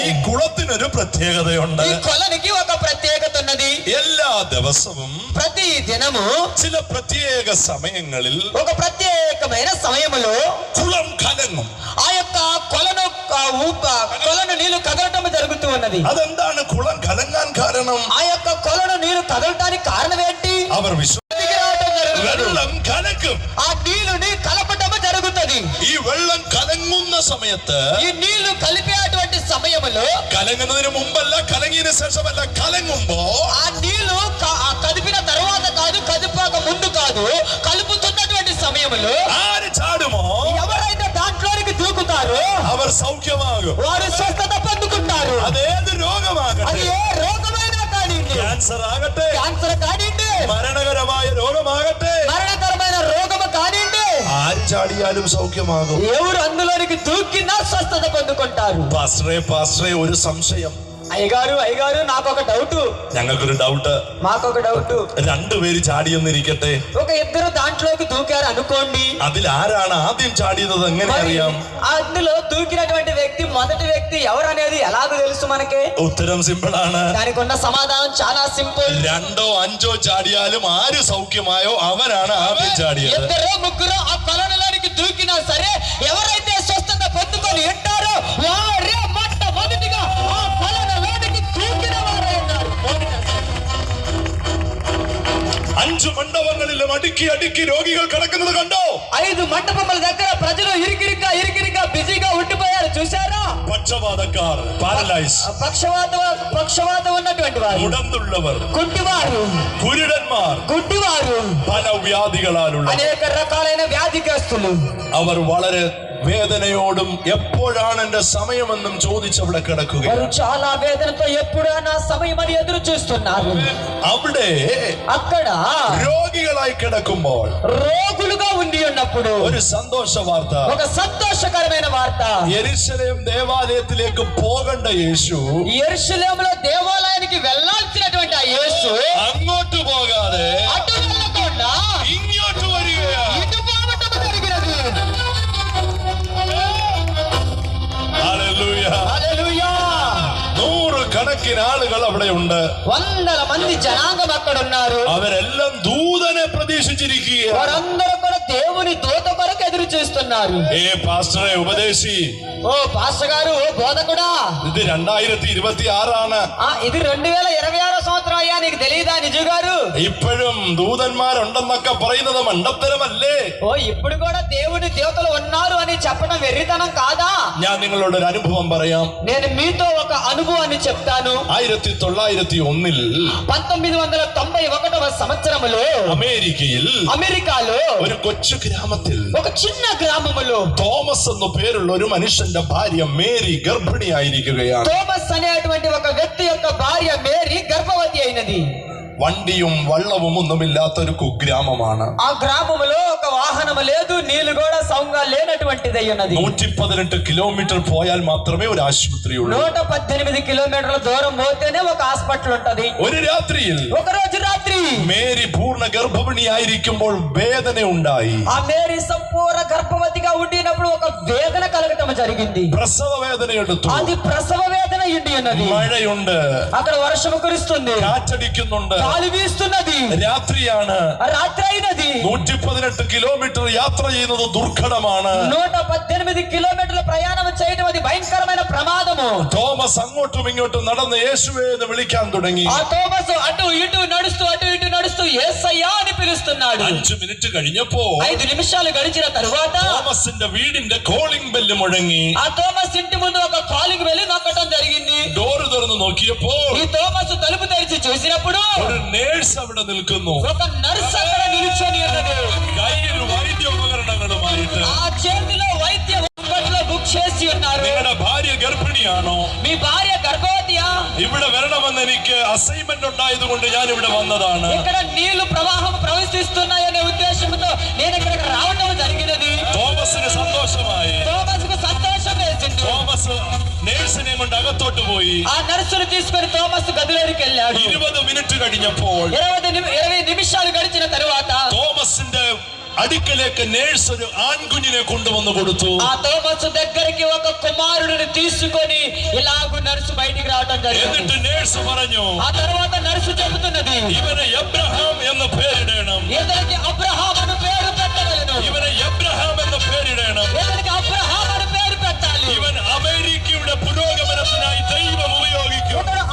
ഈ കുളത്തിനൊരു പ്രത്യേകതയുണ്ട്. ഈ കൊలనికి ఒక ప్రత్యేకత ఉన్నది. എല്ലാ ദിവസവും ప్రతి దినము ചില പ്രത്യേക സമയങ്ങളിൽ ఒక ప్రత్యేకమైన సమయములో കുളം കലങ്ങും. ఆ యొక్క కొలను నీళ్లు కదలటం జరుగుతూ ఉన్నది. അതെന്താണ് കുളം കലങ്ങാൻ കാരണം? ఆ యొక్క కొలను నీళ్లు కదలటానికి కారణం ఏంటి? അവർ വെള്ളം കലക്കും. ఆ నీళ్లుని కలపటం జరుగుతుంది. ഈ വെള്ളം കലങ്ങുന്ന സമയത്ത്, ఈ నీళ్లు కలిపేటువంటి సమయములో, കലങ്ങുന്നതിന് മുമ്പല്ല, കലങ്ങിയതിനു ശേഷമല്ല, കലങ്ങുമ്പോ ఆ నీళ్లు కదిపిన తర్వాత కాదు, కదిపాక ముందు కాదు, కలుపుతున్నటువంటి సమయములో ആര് ചാടുമോ, ఎవరైతే దాంట్లోనికి దూకుతారో അവർ സൗഖ്യമാകും. వారు స్వస్థత పొందుకుంటారు. അതേത് అది രോഗമാകട്ടെ, ఏ రోగమైనా కానివ్వండి, ക്യാൻസർ ആകട്ടെ, క్యాన్సర్ కానివ్వండి, മരണകരമായ രോഗമാകട്ടെ, మరణకరమైన రోగము కానివ్వండి, ആര് ചാടിയാലും സൗഖ്യമാകും. ఎవరు అందులోనికి దూకినా స్వస్థత పొందుకుంటారు. പാസ്റ്ററെ ഒരു സംശയം. అయ్యగారు నాకొక డౌట్. ഞങ്ങൾക്കൊരു డౌట్. మాకొక డౌట్. രണ്ടുപേര് ചാടിയെന്നിരിക്കട്ടെ, ఒక ఇద్దరు దాంట్లోకి దూకారు అనుకోండి. അതിൽ ആരാണ് ആദ്യം ചാടിയത് എങ്ങനെ അറിയാം? అందులో దూకినటువంటి వ్యక్తి మొదటి వ్యక్తి ఎవరు అనేది ఎలాగో తెలుసు మనకి? ഉത്തരം സിമ്പിൾ ആണ്. దానికి ఉన్న సమాధానం చాలా సింపుల్. 2 or 5 ചാടിയാലും ആര് സൗഖ്യമായോ അവരാണ് ആദ്യം ചാടിയത്. ఇద్దరు ముగ్గురు ఆ కొలనులోనికి దూకినా సరే, ఎవరైతే స్వస్థత పొందుకొని ఉంటారో వారే మొట్టమొదటిగా ఆ కొలనులోనికి దూకిన వారే ఉన్నారు. 5 മണ്ഡപങ്ങളിലും അടുക്കി രോഗികൾ കിടക്കുന്നത് കണ്ടോ? 5 మండపముల దగ్గర ప్రజలు ఇరికిరిగా బిజీగా ఉండిపోయారు, చూసారా? പക്ഷപാതക്കാർ, പാരലൈസ്, పక్షవాతం ఉన్నటువంటి వారు, മുടന്തുള്ളവർ, కుంటివారు, കുരുടന്മാർ, గుడ్డివారు, പല വ്യാധികളാലുള്ള అనేక రకాలైన వ్యాధిగ్రస్తులు. അവർ വളരെ വേദനയോടും എപ്പോഴാണ് എന്റെ സമയമെന്നും ചോദിച്ചവിടെ കിടക്കുക. వారు చాలా వేదనతో ఎప్పుడా నా సమయం అని ఎదురు చూస్తున్నారు. അവിടെ అక్కడ രോഗികളായി കിടക്കുമ്പോൾ రోగులుగా ఉండి ఉన్నప్పుడు ഒരു സന്തോഷ വാർത്ത. ఒక సంతోషకరమైన వార్త. യെരൂശലേം ദേവാലയത്തിലേക്ക് പോകേണ്ട യേശു యెరూషలేములో దేవాలయానికి వెళ్ళాల్సినటువంటి ఆ యేసు അങ്ങോട്ട് പോകാതെ అటు వెళ్ళకుండా ഇങ്ങോട്ട് വരികയാണ്. ఇటు పోవటం జరిగినది. ഹല്ലേലൂയ. హల్లెలూయా. 100 കണക്കിന് ആളുകൾ അവിടെ ഉണ്ട്. 100 మంది జనాంగం అక్కడ ఉన్నారు. അവരെല്ലാം ദൂതനെ പ്രതീക്ഷിച്ചിരിക്കുകയാണ്. వారందరూ కూడా దేవుని దూత కొరకు ఎదురు చూస్తున్నారు. പാസ്റ്ററെ, ഉപദേശി, ఓ పాస్టర్ గారు, ఓ బోధకుడా, ഇത് 2026 ఇది 2026 సంవత్సరం అయ్యా, నీకు తెలియదా నిజు గారు? ഇപ്പോഴും ദൂതന്മാരുണ്ടെന്നൊക്കെ പറയുന്നത് മണ്ടത്തരമല്ലേ? ఓ ఇప్పుడు కూడా దేవుని దేవతలు ఉన్నారు అని చెప్పడం వెర్రితనం కాదా? ഞാൻ നിങ്ങളോട് ഒരു അനുഭവം പറയാം. నేను మీతో ఒక అనుభవాన్ని చెప్తాను. 1901 1991వ సంవత్సరములో అమెరికాలో ഒരു കൊച്ചു ഗ്രാമത്തിൽ ఒక చిన్న గ్రామములో തോമസ് എന്ന പേരുള്ള ഒരു മനുഷ്യന്റെ ഭാര്യ മേരി ഗർഭിണിയായിരിക്കുകയാണ്. തോമസ് అనేటువంటి ఒక వ్యక్తి యొక్క భార్య మేరీ గర్భవతి అయినది. വണ്ടിയും വള്ളവും ഒന്നുമില്ലാത്ത ഒരു കുഗ്രാമമാണ്. ఆ గ్రామములో ఒక వాహనం లేదు, నీళ్లు కూడా సౌంగా లేనటువంటిది ఉన్నది. 118 കിലോമീറ്റർ പോയാൽ മാത്രമേ ഒരു ആശുപത്രി ഉള്ളൂ. 118 కిలోమీటర్ల దూరం పోతేనే ఒక హాస్పిటల్ ఉంటది. ഒരു രാത്രിയിൽ ఒక రోజు రాత్రి മേരി പൂർണ്ണ ഗർഭിണിയായിരിക്കുമ്പോൾ വേദന ഉണ്ടായി. ఆ మేరీ సంపూర్ణ గర్భవతిగా ఉండినప్పుడు ఒక వేదన కలగటం జరిగింది. പ്രസവ വേദന എടുത്തു. అది ప్రసవ వేదన ఉండి ఉన్నది. മഴയുണ്ട്, అక్కడ వర్షం కురుస్తుంది, കാറ്റടിക്കുന്നുണ്ട്, గాలి వీస్తున్నది, രാത്രിയാണ്, రాత్రి అయినది. 118 കിലോമീറ്റർ യാത്ര ചെയ്യുന്നത് ദുർഘടമാണ്. 118 కిలోమీటర్ల ప్రయాణం చేయడం అది భయంకరమైన ప్రమాదము. തോമസ് അങ്ങോട്ടും ഇങ്ങോട്ടും നടന്ന് യേശുവേ എന്ന് വിളിക്കാൻ തുടങ്ങി. ఆ తోమస్ అటు ఇటు నడుస్తూ యేసయ్యా అని పిలుస్తున్నాడు. 5 മിനിറ്റ് കഴിഞ്ഞപ്പോ 5 నిమిషాలు గడిచిన తరువాత തോമസിന്റെ വീടിന്റെ കോളിംഗ് ബെല്ല് മുഴങ്ങി. ఆ తోమస్ ఇంటి ముందు ఒక కాలింగ్ బెల్ నొక్కటం జరిగింది. ഡോറ് തുറന്ന് നോക്കിയപ്പോൾ ఈ తోమస్ తలుపు తెరిచి చూసినప్పుడు ഒരു നേഴ്സ് അവിടെ നിൽക്കുന്നു. ఒక నర్స్ అక్కడ నిలుచొని ఉన్నది. കയ്യിൽ വൈദ്യ ഉപകരണങ്ങളുമായിട്ട്. ఆ చేతిలో వైద్య ఉపకరణాలు బుక్ చేసి ఉన్నారు. നിങ്ങളുടെ ഭാര്യ ഗർഭിണിയാണോ? మీ భార్య గర్భవతియా? ഇവിടെ വരണമെന്ന് എനിക്ക് അസൈൻമെന്റ് ഉണ്ടായതുകൊണ്ട് ഞാൻ ഇവിടെ വന്നതാണ്. ఇక్కడ నీళ్లు ప్రవహిస్తున్నాయనే ఉద్దేశంతో నేను ఇక్కడికి రావడం జరిగినది. തോമസിന് സന്തോഷമായി. తోమస్కు సంతోషం వేసింది. തോമസ് നേഴ്സിനെ കൊണ്ട് അകത്തോട്ട് പോയി. ఆ నర్సును తీసుకొని తోమస్ గదిలోకి వెళ్ళాడు. 20 മിനിറ്റ് കഴിഞ്ഞപ്പോൾ 20 నిమిషాలు గడిచిన తరువాత തോമസിന്റെ അടുക്കലേക്ക് നേഴ്സ് ഒരു ആൺകുഞ്ഞിനെ കൊണ്ടുവന്നു കൊടുത്തു. ఆ తోమస్ దగ్గరికి ఒక కుమారుడిని తీసుకొని ఇలాగున రావటం జరిగింది. എന്നിട്ട് നേഴ്സ് പറഞ്ഞു, ఆ తర్వాత నర్సు చెబుతున్నది, ഇവന് എബ്രഹാം എന്ന് പേരിടണം, ఇతనికి అబ్రహాం అని పేరు పెట్టగలను, ഇവന് എബ്രഹാം എന്ന് പേരിടണം, ఇతనికి అబ్రహాం అని పేరు పెట్టాలి. ഇവൻ അമേരിക്കയുടെ പുരോഗമനത്തിനായി ദൈവം ഉപയോഗിക്കും. ఇతడు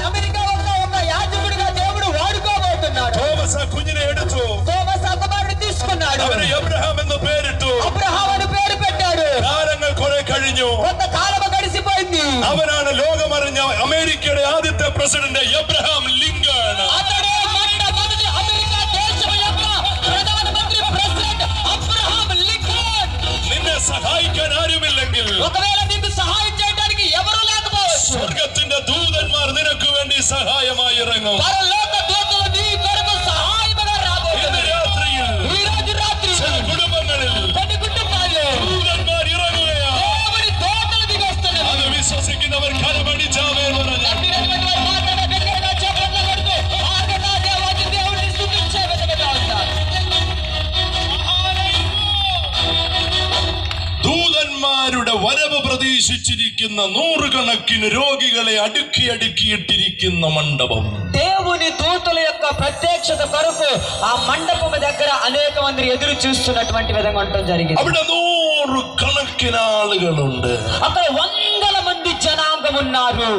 అమెరికా వద్ద ఉన్న యాజకుడిగా దేవుడు వాడుకోబోతున్నాడు. തോമസ് ആ കുഞ്ഞിനെ എടുത്തു, తోమస్ ఆ కుమారుడిని తీసుకున్నాడు, അവന് എബ്രഹാം എന്ന് പേരിട്ടു. అబ్రహాం అని పేరు పెట్టాడు. കാലങ്ങൾ കുറെ കഴിഞ്ഞു. కొంతకాలము గడిచిపోయింది. അവനാണ് ലോകമറിഞ്ഞ അമേരിക്കയുടെ ആദ്യത്തെ പ്രസിഡന്റ് എബ്രഹാം ലിങ്കൺ. అతడే మొట్టమొదటి అమెరికా దేశం యొక్క ప్రధానమంత్రి ప్రెసిడెంట్ అబ్రహాం లింకన్. നിന്നെ സഹായിക്കാൻ ആരുമില്ലെങ്കിൽ ఒకవేళ నీకు సహాయం చేయడానికి ఎవరూ లేకపోవచ్చు, സ്വർഗത്തിന്റെ ദൂതന്മാർ നിനക്ക് വേണ്ടി സഹായമായി ഇറങ്ങും. పరలోక దూతలు నీ కొరకు సహాయముగా ഇന്ന് రాబోతున్నారు. രാത്രിയിൽ ఈ రోజు రాత్రి ചില കുടുംബങ്ങളിൽ కొన్ని కుటుంబాలు ദൂതന്മാർ ഇറങ്ങുകയാണ്. దేవుని దూతలు దిగొస్తున్నారు. അത് വിശ്വസിക്കുന്നവർ കരമടിച്ചാവേ പറഞ്ഞു. నమ్మినటువంటి వారు మాత్రమే బిగ్గరగా చప్పట్లు కొడుతూ ఆగగా దేవాది దేవుడిని స్తుతించే విధంగా ఉంటారు. ദൂതന്മാരുടെ വരവ് പ്രതീക്ഷിച്ചിരിക്കുന്ന നൂറുകണക്കിന് രോഗികളെ അടുക്കി അടുക്കിയിട്ടിരിക്കുന്ന മണ്ഡപം. దేవుని దూతల యొక్క ప్రత్యక్షత కొరకు ఆ మండపము దగ్గర అనేక మంది ఎదురు చూస్తున్నటువంటి విధంగా ఉండటం జరిగింది. അവിടെ നൂറുകണക്കിന് ആളുകളുണ്ട്. అక్కడ వందల మంది జనాంగం ఉన్నారు.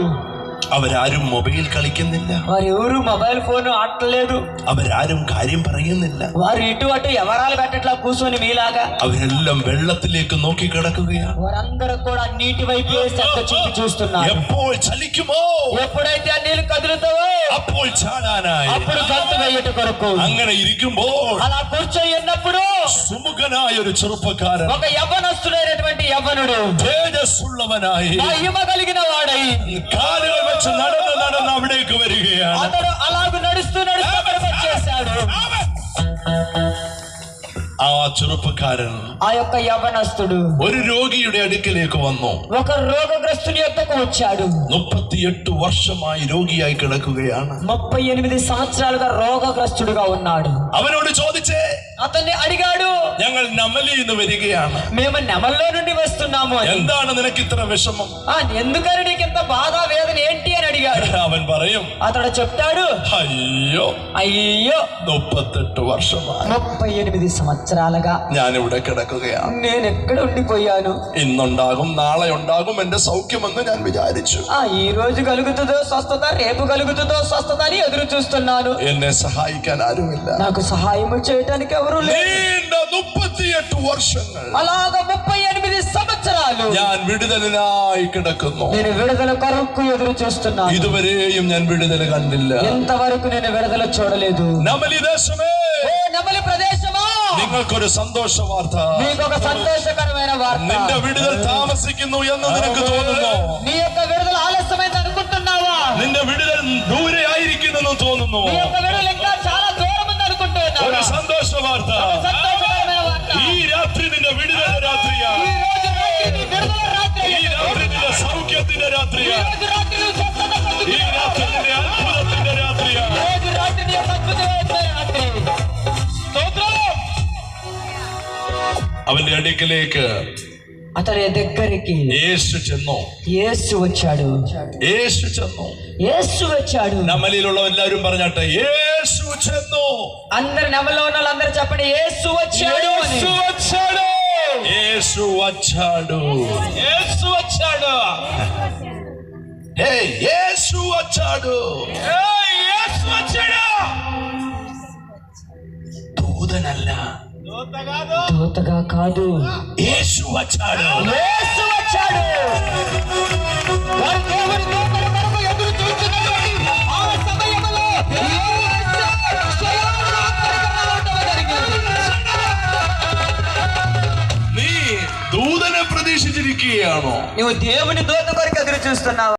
അവരാരും മൊബൈൽ കളിക്കുന്നില്ല, వారు ఎవరు మొబైల్ ఫోన్ ఆడలేదు, അവരാരും കാര്യം പറയുന്നില്ല. వారు ఇటు అటు ఎవరాలు పెట్టట్లా కూర్చొని మీలాగా. അവരെല്ലാം വെള്ളത്തിലേക്ക് നോക്കി കിടക്കുകയാണ്. వారందరూ కూడా నీటి వైపు శ్రద్ధ చూపి చూస్తున్నారు. എപ്പോൾ ചലിക്കുമോ ఎప్పుడైతే ఆ నీళ్లు కదులుతావో അപ്പോൾ ചാടാനായി. అప్పుడు గంతు వేయట కొరకు. അങ്ങനെ ഇരിക്കുമ്പോൾ అలా కూర్చొని ఉన్నప్పుడు സുമുഖനായ ഒരു ചെറുപ്പക്കാരൻ, ఒక యవ్వనస్తుడైనటువంటి యవ్వనుడు തേജസ്സുള്ളവനായി మహిమ కలిగిన వాడై കാലുകൾ വെച്ച് നടന്ന് നടന്ന് അവിടേക്ക് വരികയാണ്. అతడు అలాగూ నడుస్తూ నడుస్తూ అక్కడికి వచ్చేసాడు. ആ ചെറുപ്പക്കാരൻ ఆ యొక్క యవ్వనస్తుడు ഒരു രോഗിയുടെ അടുക്കിലേക്ക് വന്നു. ఒక రోగగ్రస్తుని యొద్దకు వచ్చాడు. 38 വർഷമായി രോഗിയായി കിടക്കുകയാണ്. 38 సంవత్సరాలుగా రోగగ్రస్తుడుగా ఉన్నాడు. അവനോട് ചോദിച്ചേ, అతన్ని అడిగాడు, ഞങ്ങൾ നമലിന്ന് വരികയാണ്, మేము నెమల్లో నుండి వస్తున్నాము అని. എന്താണ് നിനക്ക് ഇത്ര വിഷമം? ఎందుకని నీకు ఇంత బాధ వేదన ఏంటి అని అడిగాడు. അവൻ പറയും, అతడు చెప్తాడు, അയ്യോ అయ్యో 38 വർഷമായി 38 సంవత్సరాలుగా ഞാനിവിടെ കിടക്കുകയാണ്. నేను ఎక్కడ ఉండిపోయాను. ഇന്നുണ്ടാകും നാളെ ഉണ്ടാകും എന്റെ സൗഖ്യമെന്ന് ഞാൻ വിചാരിച്ചു. ఈ రోజు కలుగుతుందో స్వస్థత, రేపు కలుగుతుందో స్వస్థత అని ఎదురు చూస్తున్నాను. എന്നെ സഹായിക്കാൻ ആരുമില്ല. నాకు సహాయం చేయడానికి ఎవరు లేరు. നീണ്ട 38 വർഷങ്ങൾ అలాగా 38 సంవత్సరాలు ഞാൻ വിടുതലിനായി കിടക്കുന്നു. నేను విడుదల కొరకు ఎదురు చూస్తున్నాను. ഇതുവരെയും ഞാൻ വിടുതൽ കണ്ടില്ല. ఎంతవరకు నేను విడుదల చూడలేదు. നമലി ദേശമേ, ఓ నెమలి ప్రదేశమా, നിങ്ങൾക്കൊരു സന്തോഷ വാർത്ത. నీకు ఒక సంతోషకరమైన వార్త. നിന്റെ വിടുതൽ താമസിക്കുന്നു എന്ന് നിനക്ക് തോന്നുന്നു. నీ యొక్క విడుదల ఆలస్యమైంది అనుకుంటున్నావా? നിന്റെ വിടുതൽ ദൂരെ ആയിരിക്കുന്നെന്ന് തോന്നുന്നു. నీ యొక్క విడుదల ఇంకా చాలా దూరం ఉంది ഒരു అనుకుంటున్నావా? സന്തോഷ വാർത്ത. సంతోషకరమైన వార్త. ഈ രാത്രി നിന്റെ വിടുതൽ രാത്രിയാണ്. ఈ రోజు రాత్రి నీ విడుదల రాత్రి. ഈ രാത്രി നിന്റെ സൗഖ്യത്തിന്റെ ఈ രാത്രിയാണ്. రోజు రాత్రి నువ్వు స్వస్థత పొందుకునే ഈ രാത്രി നിന്റെ അത്ഭുതത്തിന്റെ രാത്രിയാണ്. ఈ రోజు రాత్రి నీ యొక్క అద్భుతమైన రాత్రి. స్తోత్రం. അവന്റെ അടുക്കിലേക്ക് అతని దగ్గరికి യേശു ചെന്നു. యేసు వచ్చాడు. യേശു ചെന്നു. యేసు వచ్చాడు. നമലിലുള്ള എല്ലാവരും പറഞ്ഞാട്ടെ, യേശു ചെന്നു. అందరు నెమల్లో ఉన్న వాళ్ళందరూ చెప్పండి, యేసు వచ్చాడు అని. യേശു వచ్చాడు. యేసు వచ్చాడు. యేసు వచ్చాడు. హే, యేసు వచ్చాడు. హే, యేసు వచ్చాడు. దూതനല്ല, దూతగా కాదు, యేసు వచ్చాడు. యేసు వచ్చాడు. వారు దేవుని దూతల కొరకు ఎదురు చూస్తున్నటువంటి ఆ సమయంలో యేసు స్వయంగా అక్కడికి రావడం జరిగింది. നീ ദൂതനെ പ്രതീക്ഷിച്ചിരിക്കുകയാണോ? నువ్వు దేవుని దూత కొరకు ఎదురు చూస్తున్నావు.